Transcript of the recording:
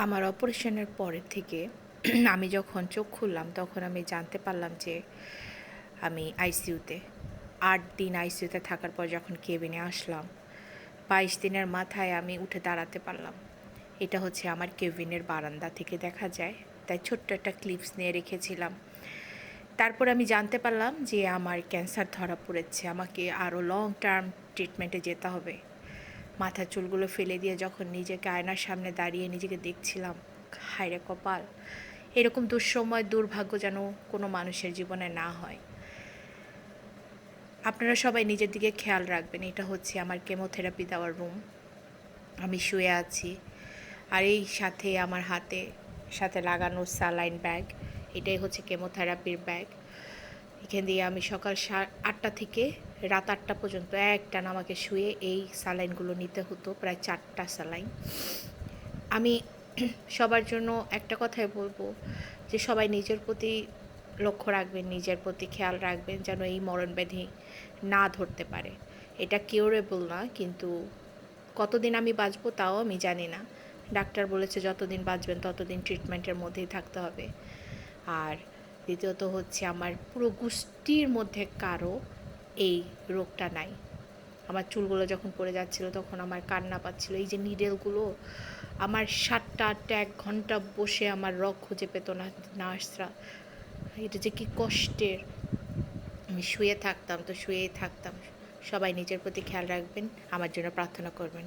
আমার অপারেশনের পরের থেকে আমি যখন চোখ খুললাম তখন আমি জানতে পারলাম যে আমি আইসিইউতে 8 দিন আইসিইউতে থাকার পর যখন কেবিনে আসলাম 22 দিনের মাথায় আমি উঠে দাঁড়াতে পারলাম। এটা হচ্ছে আমার কেবিনের বারান্দা থেকে দেখা যায়, তাই ছোট্ট একটা ক্লিপস নিয়ে রেখেছিলাম। তারপর আমি জানতে পারলাম যে আমার ক্যান্সার ধরা পড়েছে, আমাকে আরও লং টার্ম ট্রিটমেন্টে যেতে হবে। মাথার চুলগুলো ফেলে দিয়ে যখন নিজেকে আয়নার সামনে দাঁড়িয়ে নিজেকে দেখছিলাম, হায়রে কপাল, এরকম দুঃসময় দুর্ভাগ্য যেন কোনো মানুষের জীবনে না হয়। আপনারা সবাই নিজের দিকে খেয়াল রাখবেন। এটা হচ্ছে আমার কেমোথেরাপি দেওয়ার রুম, আমি শুয়ে আছি। আর এই সাথে আমার সাথে লাগানো স্যালাইন ব্যাগ, এটাই হচ্ছে কেমোথেরাপির ব্যাগ। এখান দিয়ে আমি সকাল 8টা থেকে রাত 8টা পর্যন্ত একটানা আমাকে শুয়ে এই স্যালাইনগুলো নিতে হতো, প্রায় 4টা স্যালাইন। আমি সবার জন্য একটা কথাই বলবো যে সবাই নিজের প্রতি লক্ষ্য রাখবেন, নিজের প্রতি খেয়াল রাখবেন যেন এই মরণব্যাধি না ধরতে পারে। এটা কিউরেবল না, কিন্তু কতদিন আমি বাঁচবো তাও আমি জানি না। ডাক্তার বলেছে যতদিন বাঁচবেন ততদিন ট্রিটমেন্টের মধ্যেই থাকতে হবে। আর দ্বিতীয়ত হচ্ছে আমার পুরো গোষ্ঠীর মধ্যে কারো এই রোগটা নাই। আমার চুলগুলো যখন পড়ে যাচ্ছিলো তখন আমার কান্না পাচ্ছিলো। এই যে নিডেলগুলো, আমার 7টা 8টা 1 ঘন্টা বসে আমার রগ খুঁজে পেত না নার্সরা। এটা যে কি কষ্টের। আমি শুয়ে থাকতাম তো শুয়েই থাকতাম। সবাই নিজের প্রতি খেয়াল রাখবেন, আমার জন্য প্রার্থনা করবেন।